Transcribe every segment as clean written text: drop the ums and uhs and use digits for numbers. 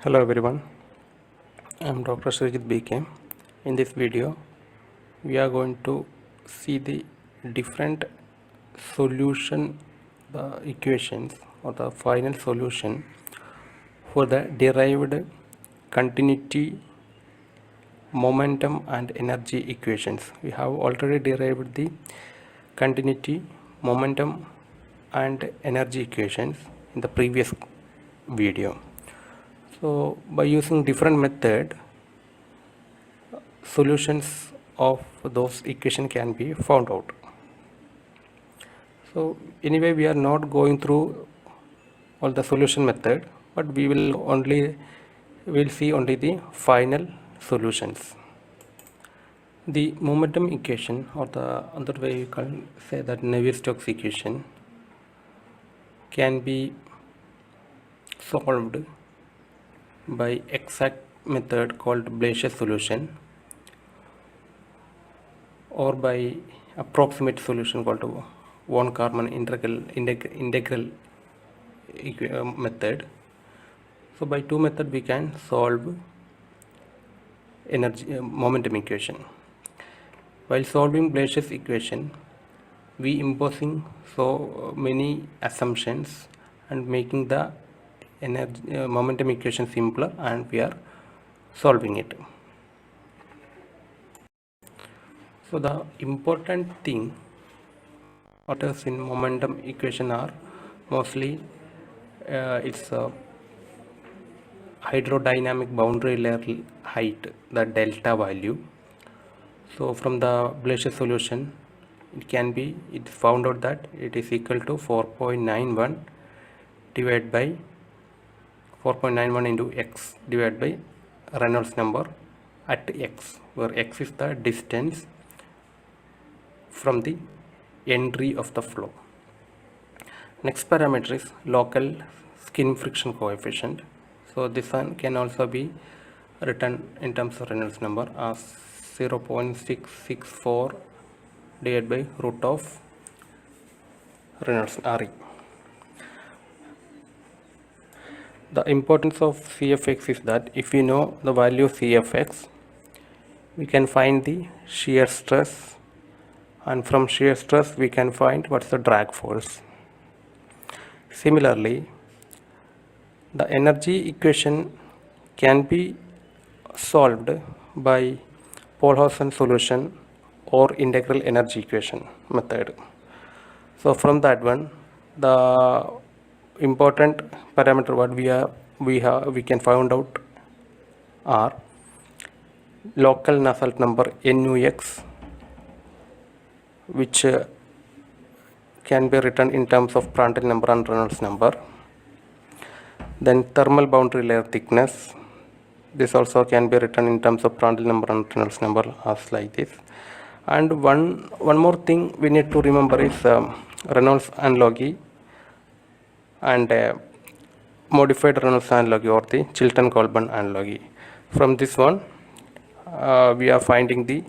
Hello everyone, I am Dr. Srijit BK. In this video, we are going to see the different solution equations or the final solution for the derived continuity, momentum and energy equations. We have already derived the continuity, momentum and energy equations in the previous video. So by using different method, solutions of those equation can be found out. So anyway, we are not going through all the solution method, but we will see only the final solutions. The momentum equation, or the other way you can say that Navier-Stokes equation, can be solved by exact method called Blacher solution, or by approximate solution called von Karman integral method. So by two methods we can solve energy momentum equation. While solving Blacher's equation, we imposing so many assumptions and making the energy momentum equation simpler, and we are solving it. So the important thing what is in momentum equation are mostly its hydrodynamic boundary layer height, the delta value. So from the Blacher solution, it found out that it is equal to 4.91 divided by 4.91 into x divided by Reynolds number at x, where x is the distance from the entry of the flow. Next parameter is local skin friction coefficient. So this one can also be written in terms of Reynolds number as 0.664 divided by root of Reynolds Re. The importance of CFX is that if we know the value of CFX, we can find the shear stress, and from shear stress we can find what's the drag force. Similarly, the energy equation can be solved by Polhausen solution or integral energy equation method. So from that one, the important parameter what we can find out are local Nusselt number NUX, which can be written in terms of Prandtl number and Reynolds number. Then thermal boundary layer thickness, this also can be written in terms of Prandtl number and Reynolds number as like this. And one more thing we need to remember is Reynolds analogy and modified Reynolds analogy, or the Chilton-Colburn analogy. From this one, we are finding the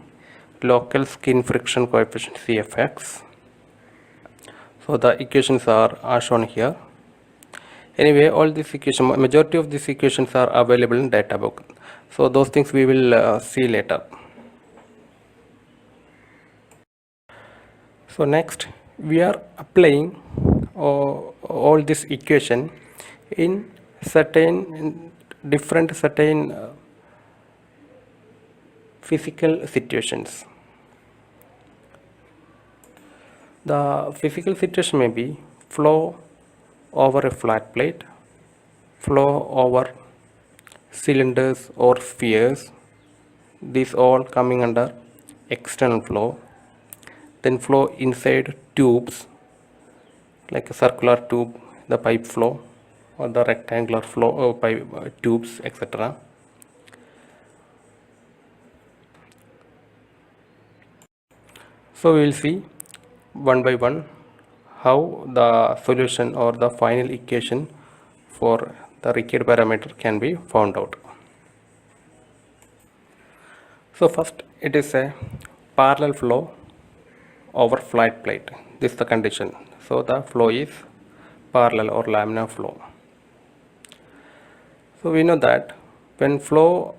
local skin friction coefficient CFX. So the equations are shown here. Anyway, all these equations, majority of these equations are available in data book. So those things we will see later. So next, we are applying all this equation in certain physical situations. The physical situation may be flow over a flat plate, flow over cylinders or spheres, these all coming under external flow. Then flow inside tubes like a circular tube, the pipe flow, or the rectangular flow pipe tubes, etc. So we will see one by one how the solution or the final equation for the required parameter can be found out. So first, it is a parallel flow over flat plate. This is the condition. So the flow is parallel or laminar flow. So So we know that when flow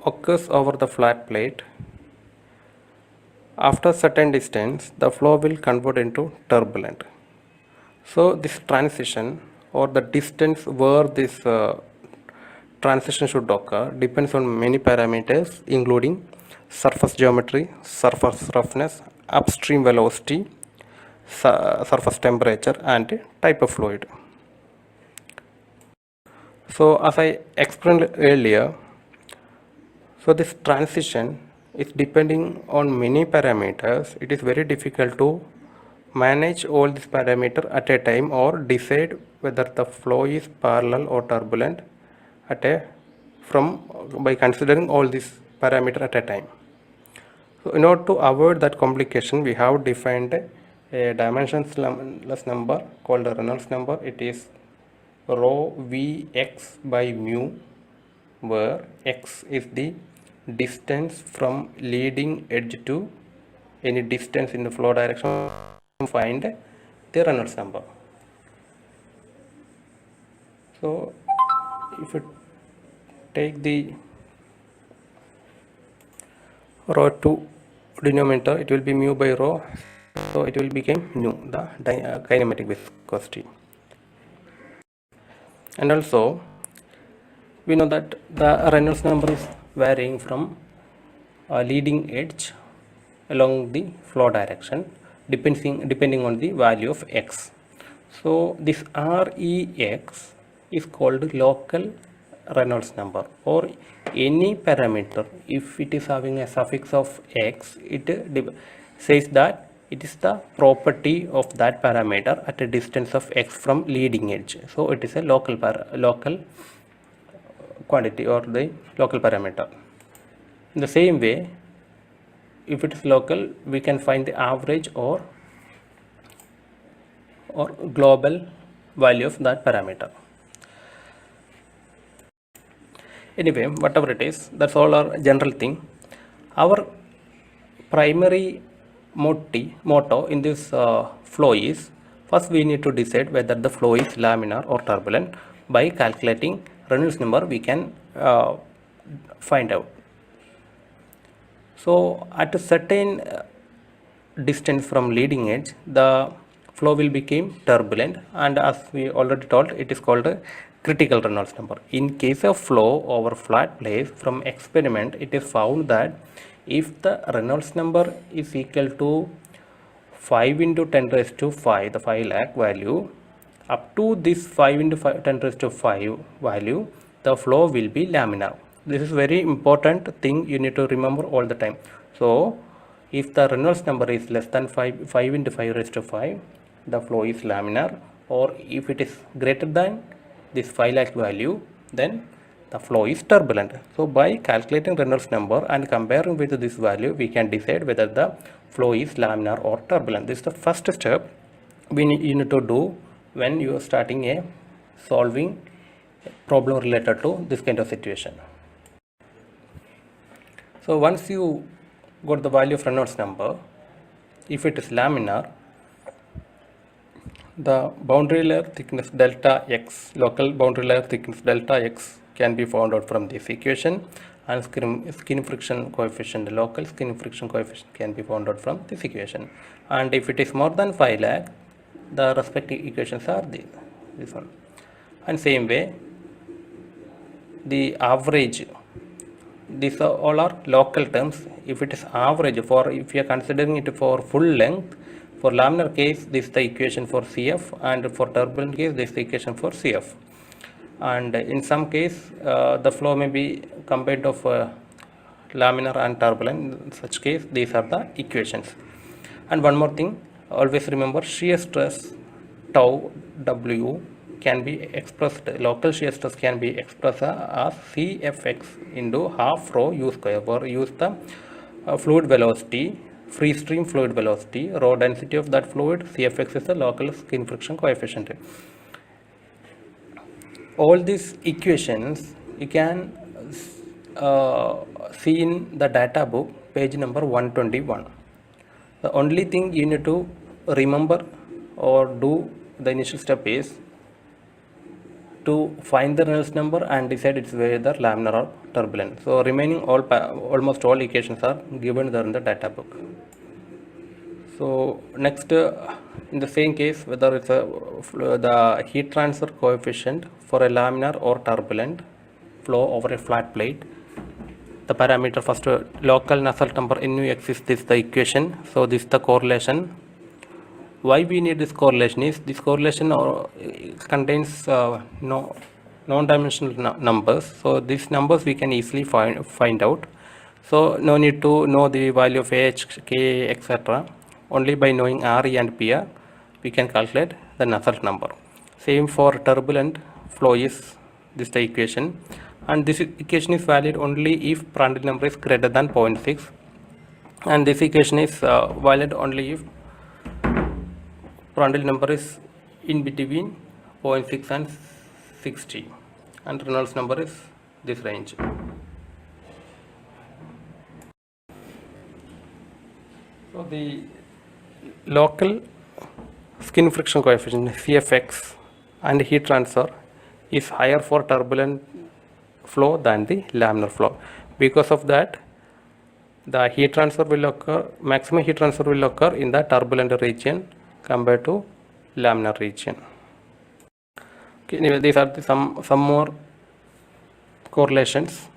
occurs over the flat plate, after certain distance, the flow will convert into turbulent. So this transition or the distance where this transition should occur depends on many parameters, including surface geometry, surface roughness, upstream velocity, surface temperature, and type of fluid. So as I explained earlier, so this transition is depending on many parameters. It is very difficult to manage all these parameters at a time or decide whether the flow is parallel or turbulent at a by considering all these parameters at a time. So in order to avoid that complication, we have defined a dimensionless number called the Reynolds number. It is rho Vx by mu, where x is the distance from leading edge to any distance in the flow direction. Find the Reynolds number. So if you take the rho to denominator, it will be mu by rho, so it will become nu, the kinematic viscosity. And also we know that the Reynolds number is varying from leading edge along the flow direction depending on the value of x. So this Rex is called local Reynolds number, or any parameter if it is having a suffix of x, it says that it is the property of that parameter at a distance of x from leading edge. So it is a local quantity or the local parameter. In the same way, if it is local, we can find the average or global value of that parameter. Anyway, whatever it is, that's all our general thing. Our primary motto in this flow is, first we need to decide whether the flow is laminar or turbulent. By calculating Reynolds number, we can find out. So at a certain distance from leading edge, the flow will become turbulent, and as we already told, it is called a critical Reynolds number. In case of flow over flat plate, from experiment it is found that if the Reynolds number is equal to 5 into 10 raised to 5, the 5 lakh value, up to this 5 into 10 raised to 5 value, the flow will be laminar. This is very important thing you need to remember all the time. So if the Reynolds number is less than 5 into 5 raised to 5, the flow is laminar, or if it is greater than this 5 lakh value, then the flow is turbulent. So by calculating Reynolds number and comparing with this value, we can decide whether the flow is laminar or turbulent. This is the first step you need to do when you are starting a solving problem related to this kind of situation. So once you got the value of Reynolds number, if it is laminar, the boundary layer thickness delta x, local boundary layer thickness delta x, can be found out from this equation, and skin friction coefficient, local skin friction coefficient, can be found out from this equation. And if it is more than 5 lakh, the respective equations are this one. And same way, the average, these are all are local terms. If it is average, if you are considering it for full length, for laminar case this is the equation for CF, and for turbulent case this is the equation for CF. And in some case the flow may be combined of laminar and turbulent. In such case, these are the equations. And one more thing, always remember, shear stress tau W can be expressed, local shear stress can be expressed as Cfx into half rho u square, where use the fluid velocity, free stream fluid velocity, rho density of that fluid, Cfx is the local skin friction coefficient. All these equations you can see in the data book, page number 121. The only thing you need to remember or do the initial step is to find the Reynolds number and decide it's whether laminar or turbulent. So remaining almost all equations are given there in the data book. So next, in the same case, whether it's the heat transfer coefficient for a laminar or turbulent flow over a flat plate, the parameter first local Nusselt number nu exists, this is the equation. So this is the correlation. Why we need this correlation is this correlation contains non-dimensional numbers. So these numbers we can easily find out. So no need to know the value of H, K, etc. Only by knowing RE and PR we can calculate the Nusselt number. Same for turbulent flow is this the equation, and this equation is valid only if Prandtl number is greater than 0.6, and this equation is valid only if Prandtl number is in between 0.6 and 60, and Reynolds number is this range. So the local skin friction coefficient CFX and heat transfer is higher for turbulent flow than the laminar flow. Because of that, the heat transfer will occur, maximum heat transfer will occur in the turbulent region compared to laminar region. Okay, anyway, these are some more correlations.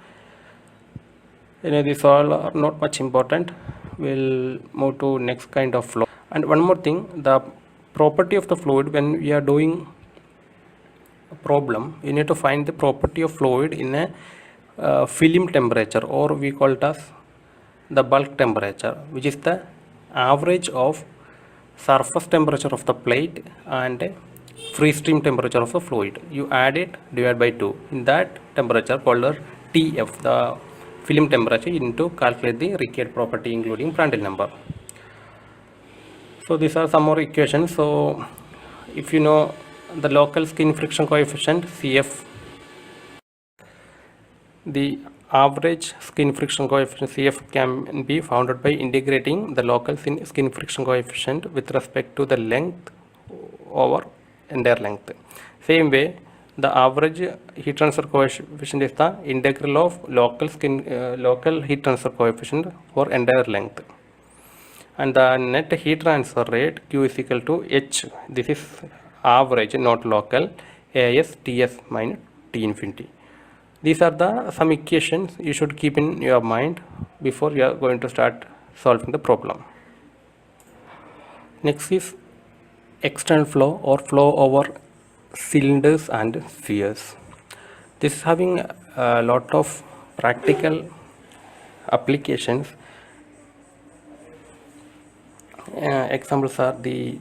Anyway, these all are not much important. We'll move to next kind of flow. And one more thing, the property of the fluid, when we are doing a problem, you need to find the property of fluid in a film temperature, or we call it as the bulk temperature, which is the average of surface temperature of the plate and free stream temperature of the fluid. You add it, divide by 2. In that temperature called as TF, the film temperature, you need to calculate the Rickert property including Prandtl number. So these are some more equations. So if you know the local skin friction coefficient CF, the average skin friction coefficient CF can be found by integrating the local skin friction coefficient with respect to the length over entire length. Same way, the average heat transfer coefficient is the integral of local heat transfer coefficient for entire length. And the net heat transfer rate Q is equal to H. This is average, not local, AS Ts minus T infinity. These are some equations you should keep in your mind before you are going to start solving the problem. Next is external flow or flow over cylinders and spheres. This is having a lot of practical applications. Examples are the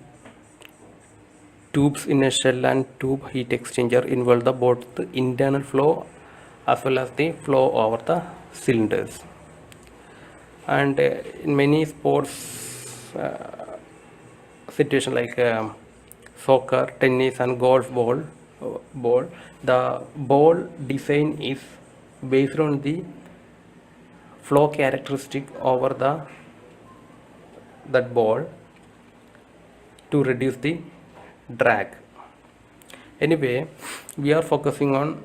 tubes in a shell and tube heat exchanger involve both the internal flow as well as the flow over the cylinders. And in many sports situations like soccer, tennis and golf ball, the ball design is based on the flow characteristic over that ball to reduce the drag. Anyway, we are focusing on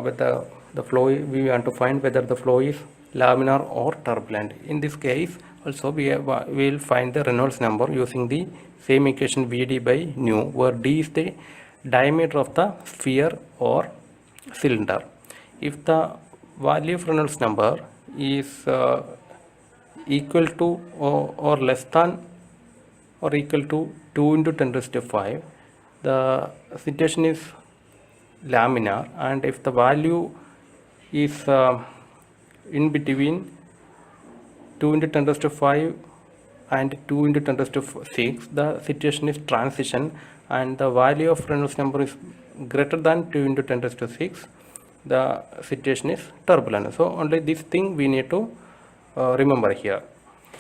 whether the flow, we want to find whether the flow is laminar or turbulent. In this case also we will find the Reynolds number using the same equation Vd by nu, where d is the diameter of the sphere or cylinder. If the value of Reynolds number is equal to or less than or equal to 2 into 10 raised to 5, the situation is laminar, and if the value is in between 2 into 10 raised to 5 and 2 into 10 raised to 6, the situation is transition, and the value of Reynolds number is greater than 2 into 10 raised to 6, the situation is turbulent. So only this thing we need to remember here,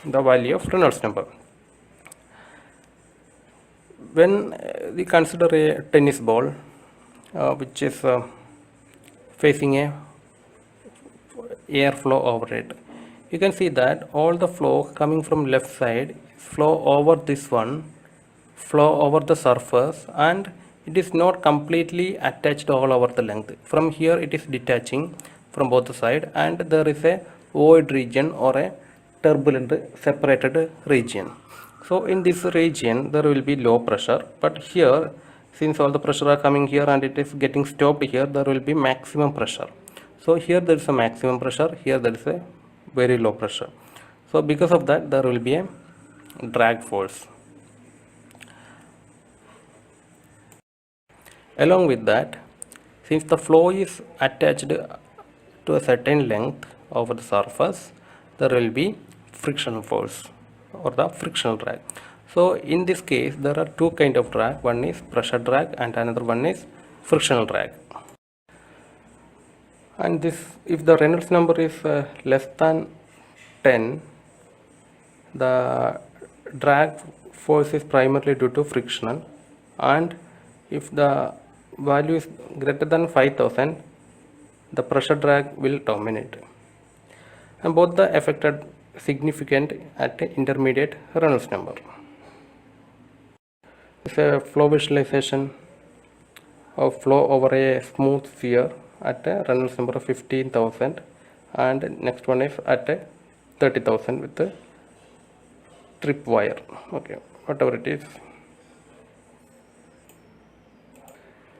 the value of Reynolds number. When we consider a tennis ball which is facing a airflow over it, you can see that all the flow coming from left side flow over this one, flow over the surface, and it is not completely attached all over the length. From here it is detaching from both the side, and there is a void region or a turbulent separated region. So in this region there will be low pressure, but here, since all the pressure are coming here and it is getting stopped here, there will be maximum pressure. So here there is a maximum pressure, here there is a very low pressure. So because of that there will be a drag force. Along with that, since the flow is attached to a certain length over the surface, there will be frictional force or the frictional drag. So in this case there are two kinds of drag. One is pressure drag and another one is frictional drag. And this, if the Reynolds number is less than 10, the drag force is primarily due to frictional, and if the value is greater than 5000, the pressure drag will dominate, and both the effect are significant at intermediate Reynolds number. This is a flow visualization of flow over a smooth sphere at a Reynolds number of 15,000, and next one is at a 30,000 with the trip wire. Okay, whatever it is.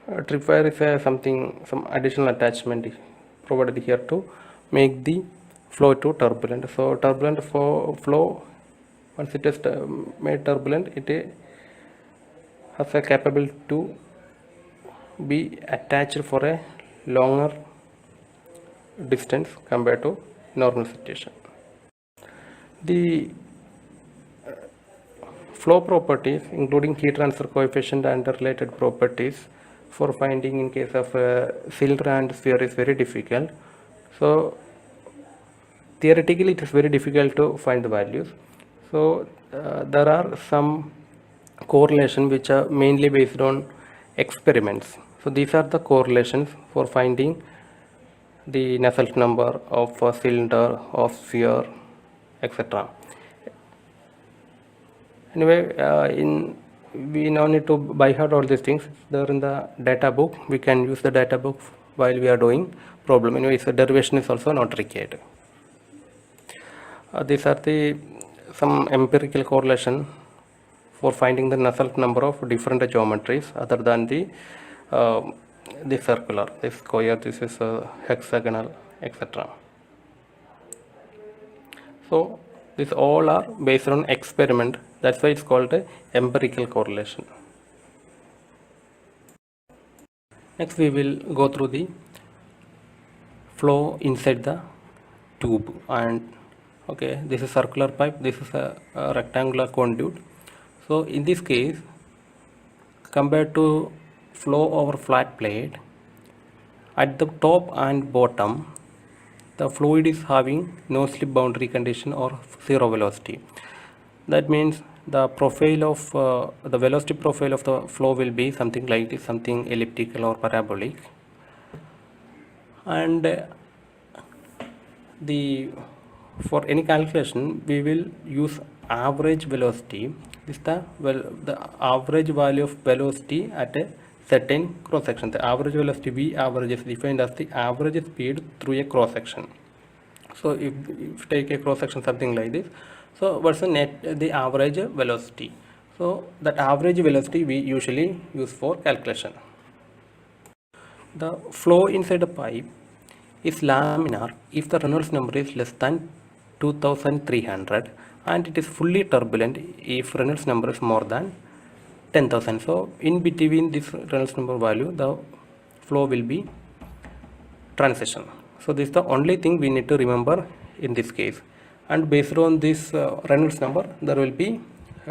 Tripwire is some additional attachment provided here to make the flow to turbulent. So turbulent flow, once it is made turbulent, it has a capability to be attached for a longer distance compared to normal situation. The flow properties, including heat transfer coefficient and related properties, for finding in case of cylinder and sphere is very difficult. So theoretically it is very difficult to find the values. So there are some correlation which are mainly based on experiments. So these are the correlations for finding the Nusselt number of a cylinder, of sphere, etc. Anyway, we now need to by heart all these things. There in the data book, we can use the data book while we are doing problem. Anyway, so derivation is also not required. These are some empirical correlation for finding the Nusselt number of different geometries other than the circular, this square, this is hexagonal, etc. So these all are based on experiment. That's why it's called a empirical correlation. Next we will go through the flow inside the tube. And okay, this is circular pipe, this is a rectangular conduit. So in this case, compared to flow over flat plate, at the top and bottom the fluid is having no slip boundary condition or zero velocity. That means the profile of the velocity profile of the flow will be something like this, something elliptical or parabolic. And for any calculation we will use average velocity. This is the average value of velocity at a certain cross section. The average velocity V average is defined as the average speed through a cross section. So if take a cross section something like this, so what's the average velocity? So that average velocity we usually use for calculation. The flow inside a pipe is laminar if the Reynolds number is less than 2300, and it is fully turbulent if Reynolds number is more than 10,000. So in between this Reynolds number value, the flow will be transition. So this is the only thing we need to remember in this case, and based on this Reynolds number there will be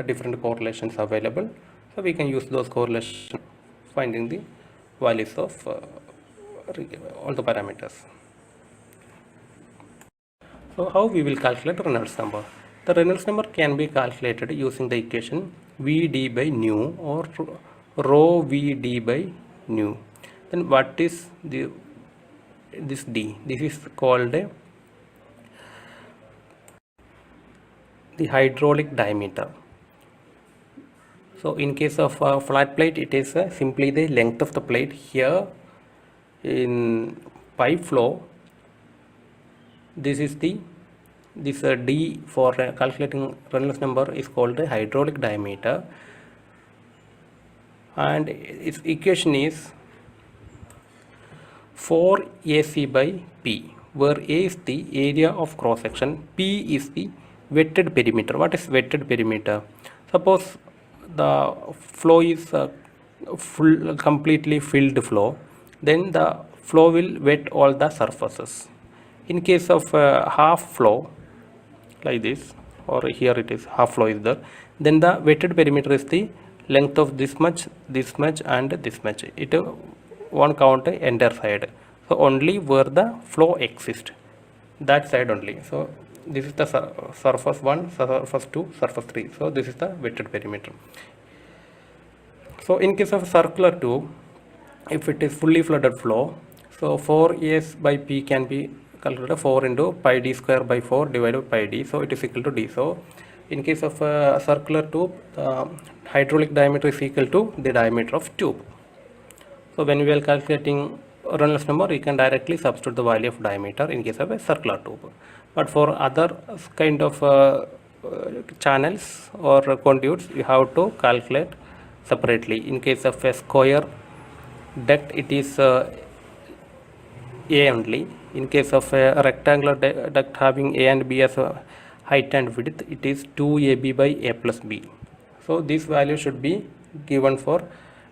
different correlations available. So we can use those correlations finding the values of all the parameters. So how we will calculate Reynolds number? The Reynolds number can be calculated using the equation Vd by nu or rho Vd by nu. Then what is this d? This is called the hydraulic diameter. So in case of flat plate, it is simply the length of the plate. Here in pipe flow, this is the D for calculating Reynolds number is called the hydraulic diameter, and its equation is 4AC by P, where A is the area of cross section, P is the wetted perimeter. What is wetted perimeter? Suppose the flow is completely filled flow, then the flow will wet all the surfaces. In case of half flow, like this, or here it is half flow is there, then the wetted perimeter is the length of this much, and this much. It won't count the entire side, so only where the flow exists, that side only. So this is the surface 1, surface 2, surface 3. So this is the wetted perimeter. So in case of circular tube, if it is fully flooded flow, so 4S by P can be calculated 4 into pi d square by 4 divided by pi d, so it is equal to d. So in case of a circular tube, hydraulic diameter is equal to the diameter of tube. So when we are calculating Reynolds number, you can directly substitute the value of diameter in case of a circular tube. But for other kind of channels or conduits, you have to calculate separately. In case of a square duct, it is A only. In case of a rectangular duct having A and B as a height and width, it is 2AB by A plus B. So this value should be given for,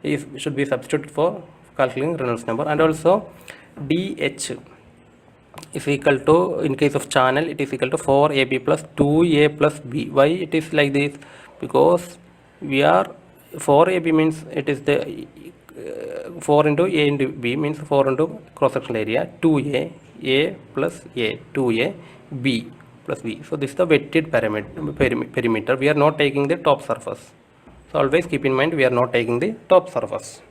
should be substituted for calculating Reynolds number. And also DH is equal to, in case of channel, it is equal to 4AB plus 2A plus B. Why it is like this? Because we are 4AB means it is the 4 into A into B means 4 into cross sectional area, 2A, A plus A, 2A, B plus B. So this is the wetted perimeter. We are not taking the top surface. So always keep in mind, we are not taking the top surface.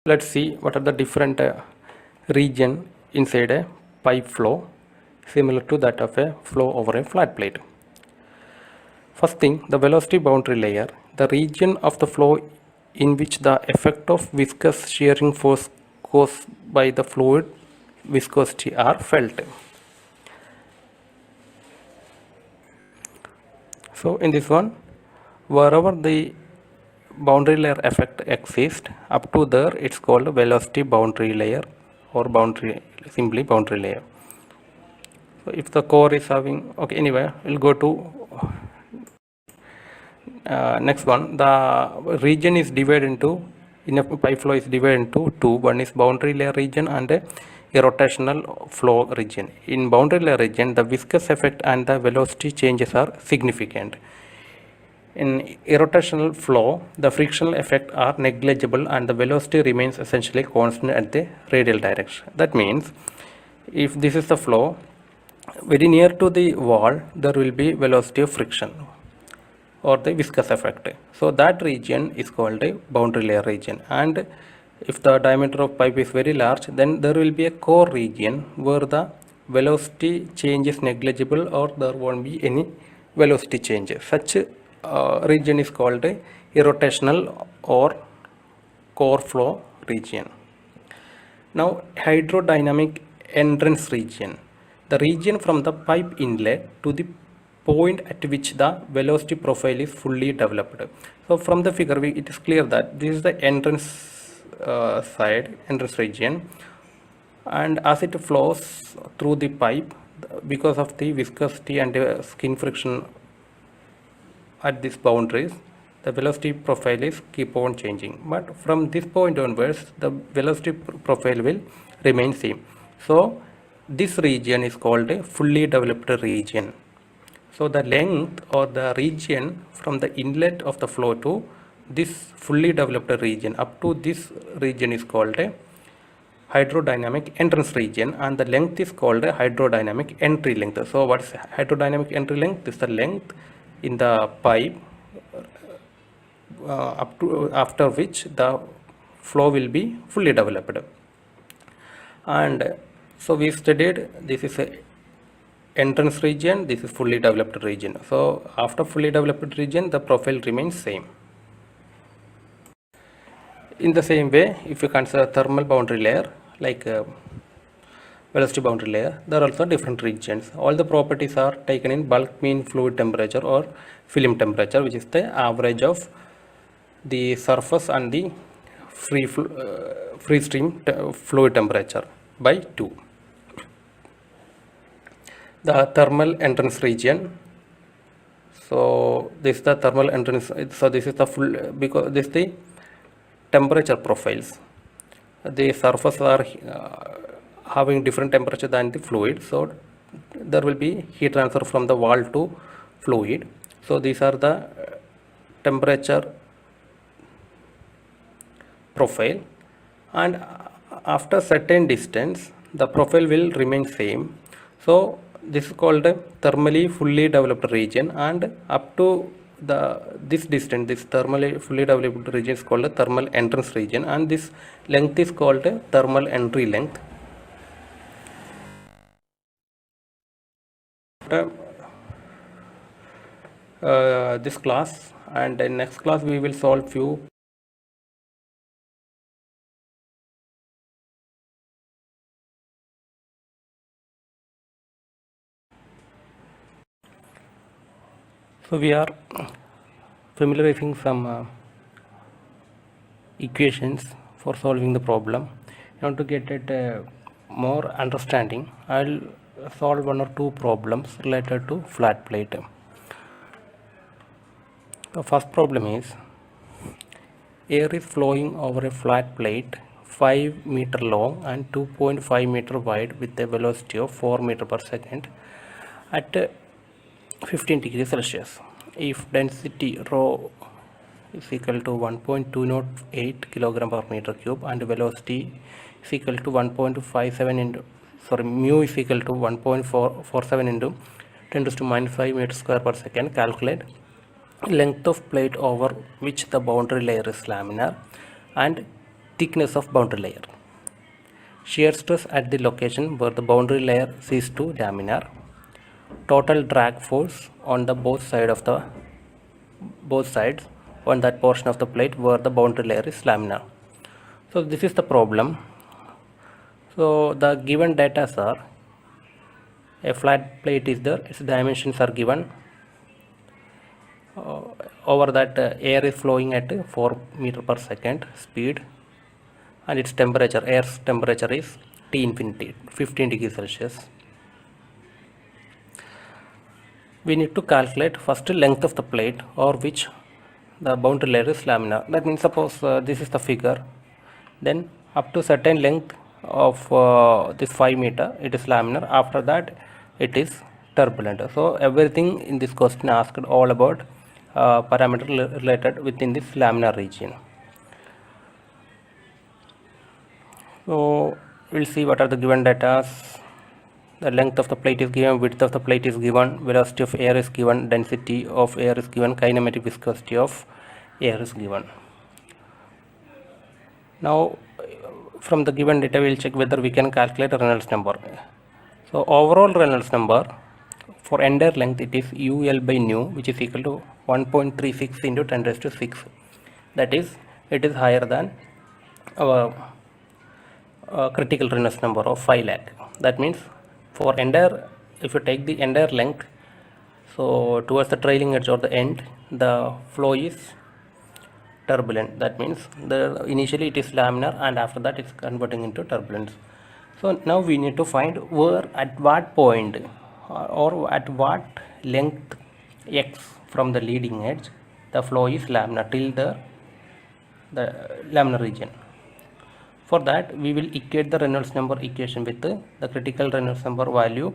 Let's see what are the different region inside a pipe flow similar to that of a flow over a flat plate. First thing, the velocity boundary layer, the region of the flow in which the effect of viscous shearing force caused by the fluid viscosity are felt. So in this one, wherever the boundary layer effect exists, up to there it's called velocity boundary layer or simply boundary layer. So if the core is having, okay, anyway, we'll go to next one. The region is divided into, in a pipe flow is divided into two. One is boundary layer region and a rotational flow region. In boundary layer region, the viscous effect and the velocity changes are significant. In irrotational flow, the frictional effect are negligible and the velocity remains essentially constant at the radial direction. That means if this is the flow, very near to the wall, there will be velocity of friction or the viscous effect. So that region is called a boundary layer region. And if the diameter of pipe is very large, then there will be a core region where the velocity change is negligible or there won't be any velocity change. Such region is called a irrotational or core flow region. Now hydrodynamic entrance region, the region from the pipe inlet to the point at which the velocity profile is fully developed. So from the figure, it is clear that this is the entrance entrance region, and as it flows through the pipe, because of the viscosity and skin friction at these boundaries, the velocity profile is keep on changing. But from this point onwards, the velocity profile will remain same. So this region is called a fully developed region. So the length or the region from the inlet of the flow to this fully developed region up to this region is called a hydrodynamic entrance region, and the length is called a hydrodynamic entry length. So what is hydrodynamic entry length? This is the length in the pipe up to after which the flow will be fully developed. And so we studied, this is a entrance region, this is fully developed region. So after fully developed region, the profile remains same. In the same way, if you consider thermal boundary layer like velocity boundary layer, there are also different regions. All the properties are taken in bulk mean fluid temperature or film temperature, which is the average of the surface and the free stream fluid temperature by 2. The thermal entrance region. So this is the thermal entrance. So this is the full, because this is the temperature profiles. The surface are having different temperature than the fluid, so there will be heat transfer from the wall to fluid. So these are the temperature profile, and after certain distance the profile will remain same. So this is called a thermally fully developed region, and up to this distance, this thermally fully developed region is called a thermal entrance region, and this length is called a thermal entry length. This class, and in next class we will solve few so we are familiarizing some equations for solving the problem. In order to get it more understanding, I'll solve one or two problems related to flat plate. The first problem is air is flowing over a flat plate 5 meter long and 2.5 meter wide with a velocity of 4 meter per second at 15 degrees Celsius. If density rho is equal to 1.208 kilogram per meter cube and velocity is equal to 1.57 into mu is equal to 1.47 into 10 to minus 5 meters square per second, calculate length of plate over which the boundary layer is laminar and thickness of boundary layer, shear stress at the location where the boundary layer ceases to laminar, total drag force on the both sides on that portion of the plate where the boundary layer is laminar. So this is the problem. So the given data are a flat plate is there, its dimensions are given. Over that air is flowing at 4 meter per second speed, and its temperature, air's temperature is T infinity 15 degrees Celsius. We need to calculate first length of the plate or which the boundary layer is laminar. That means suppose this is the figure, then up to certain length of this 5 meter it is laminar, after that it is turbulent. So everything in this question asked all about parameter related within this laminar region. So we'll see what are the given data. The length of the plate is given, width of the plate is given, velocity of air is given, density of air is given, kinematic viscosity of air is given. Now from the given data we will check whether we can calculate a Reynolds number. So overall Reynolds number for entire length it is UL by nu, which is equal to 1.36 into 10 raised to 6. That is, it is higher than our critical Reynolds number of 5 lakh. That means for entire, if you take the entire length, so towards the trailing edge or the end, the flow is turbulent. That means initially it is laminar and after that it's converting into turbulence. So now we need to find where, at what point or at what length x from the leading edge the flow is laminar till the laminar region. For that we will equate the Reynolds number equation with the critical Reynolds number value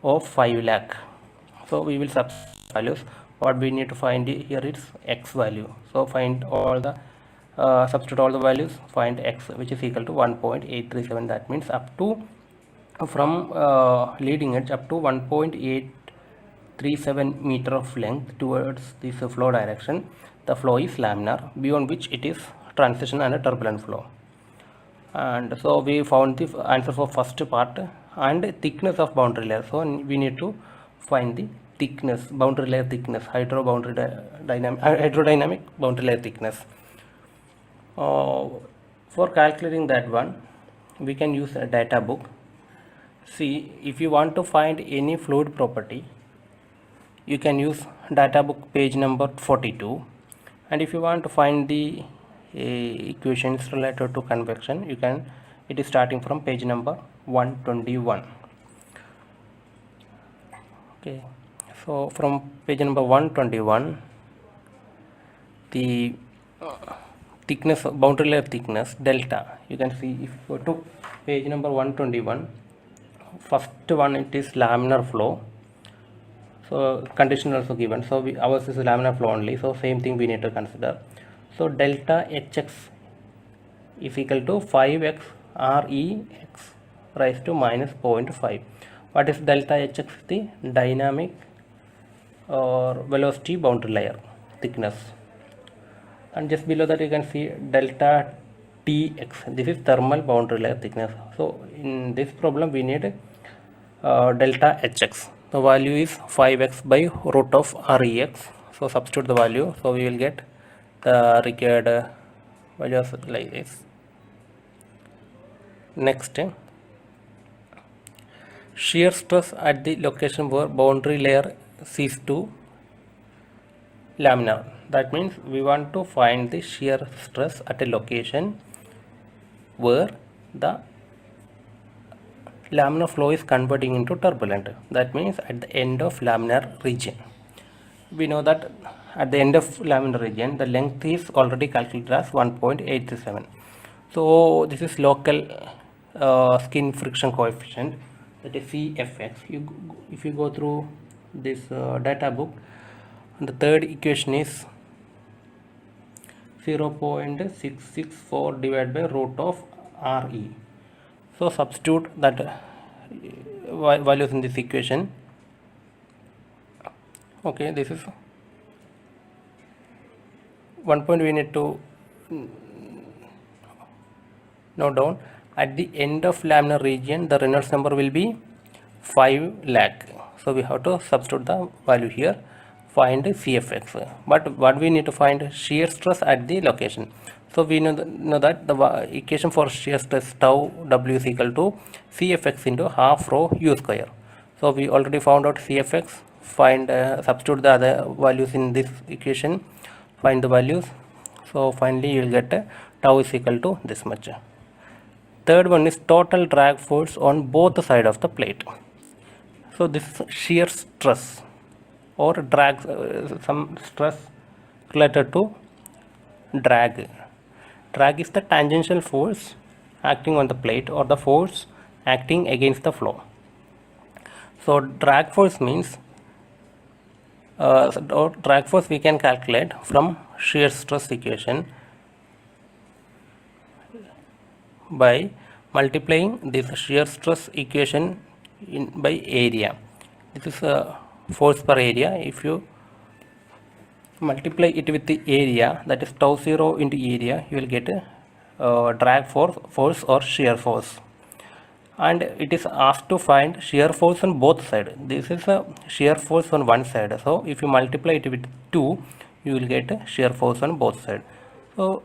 of 5 lakh. So we will substitute values. What we need to find here is x value. So find all the substitute all the values, find x, which is equal to 1.837. that means up to from leading edge up to 1.837 meter of length towards this flow direction, the flow is laminar, beyond which it is transition and a turbulent flow. And so we found the answer for first part and thickness of boundary layer. So we need to find the thickness, boundary layer thickness, hydrodynamic boundary layer thickness. For calculating that one, we can use a data book. See, if you want to find any fluid property, you can use data book page number 42, and if you want to find the equations related to convection, you can, it is starting from page number 121. Okay, so from page number 121, the thickness, boundary layer thickness delta, you can see, if you go to page number 121, first one, it is laminar flow. So condition also given, so ours is laminar flow only, so same thing we need to consider. So delta hx is equal to 5x rex raised to minus 0.5. What is delta hx? The dynamic or velocity boundary layer thickness. And just below that you can see delta tx, this is thermal boundary layer thickness. So in this problem we need delta hx. The value is 5x by root of rex. So substitute the value, so we will get the required values like this. Next, shear stress at the location where boundary layer cease to laminar. That means we want to find the shear stress at a location where the laminar flow is converting into turbulent. That means at the end of laminar region. We know that at the end of laminar region, the length is already calculated as 1.837. So this is local skin friction coefficient, that is CFX. If you go through this data book, the third equation is 0.664 divided by root of RE. So substitute that values in this equation. Okay, this is one point we need to note down. At the end of laminar region, the Reynolds number will be 5 lakh. So we have to substitute the value here, find CFX. But what we need to find, shear stress at the location. So we know that the equation for shear stress tau W is equal to CFX into half rho U square. So we already found out CFX. Find substitute the other values in this equation, find the values. So finally you will get tau is equal to this much. Third one is total drag force on both sides of the plate. So this is shear stress or drag, some stress related to drag. Drag is the tangential force acting on the plate or the force acting against the flow. So drag force means drag force we can calculate from shear stress equation by multiplying this shear stress equation by area. This is force per area. If you multiply it with the area, that is tau 0 into area, you will get drag force or shear force. And it is asked to find shear force on both sides. This is a shear force on one side. So if you multiply it with 2, you will get shear force on both sides. So,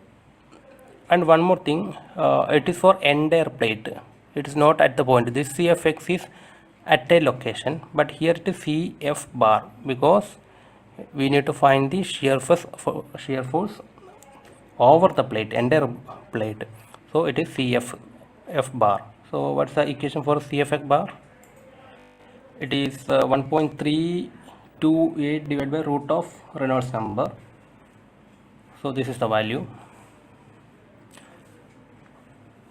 and one more thing, it is for entire plate. It is not at the point. This CFX is at a location, but here it is CF bar, because we need to find the shear force over the plate, entire plate. So it is CF F bar. So what's the equation for CFX bar? It is 1.328 divided by root of Reynolds number. So this is the value.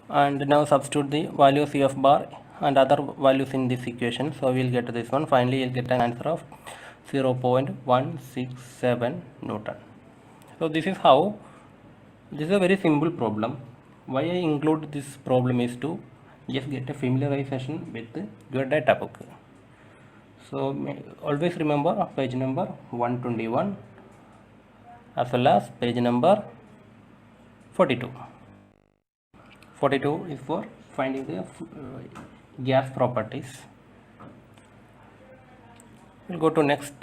And now substitute the value of CF bar and other values in this equation. So we will get this one. Finally, you will get an answer of 0.167 Newton. So this is how, this is a very simple problem. Why I include this problem is to just get a familiarization with your data book. So always remember page number 121 as well as page number 42. 42 is for finding the gas properties. We'll go to next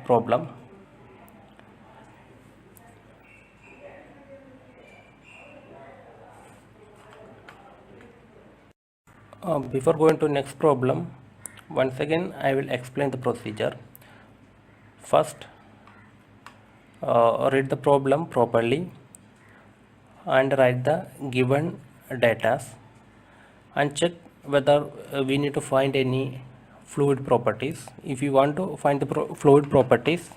problem. Before going to next problem, once again I will explain the procedure. First, read the problem properly and write the given data and check whether we need to find any fluid properties. If you want to find the fluid properties,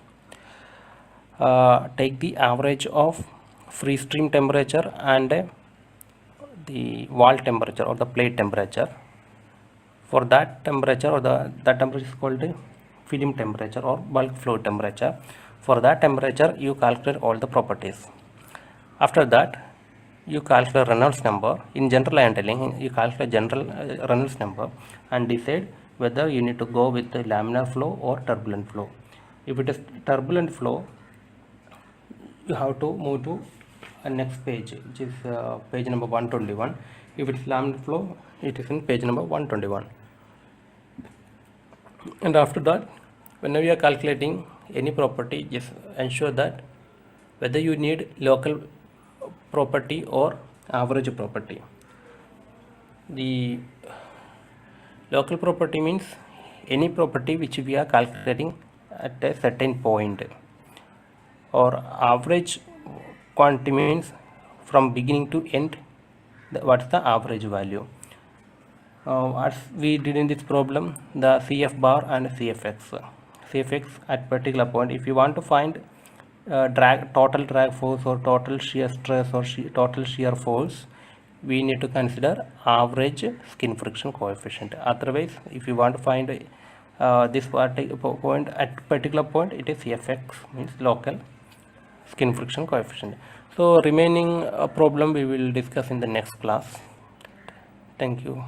take the average of free stream temperature and the wall temperature or the plate temperature. For that temperature, or that temperature is called the film temperature or bulk fluid temperature. For that temperature you calculate all the properties. After that you calculate Reynolds number. In general I am telling you calculate general Reynolds number and decide whether you need to go with the laminar flow or turbulent flow. If it is turbulent flow, you have to move to next page, which is page number 121. If it's laminar flow, it is in page number 121. And after that, whenever you are calculating any property, just ensure that whether you need local property or average property. The local property means any property which we are calculating at a certain point, or average quantity means from beginning to end what's the average value. As we did in this problem, the CF bar and CFX at particular point, if you want to find total drag force or total shear stress or total shear force, we need to consider average skin friction coefficient. Otherwise, if you want to find this point at particular point, it is CFX, means local skin friction coefficient. So remaining problem we will discuss in the next class. Thank you.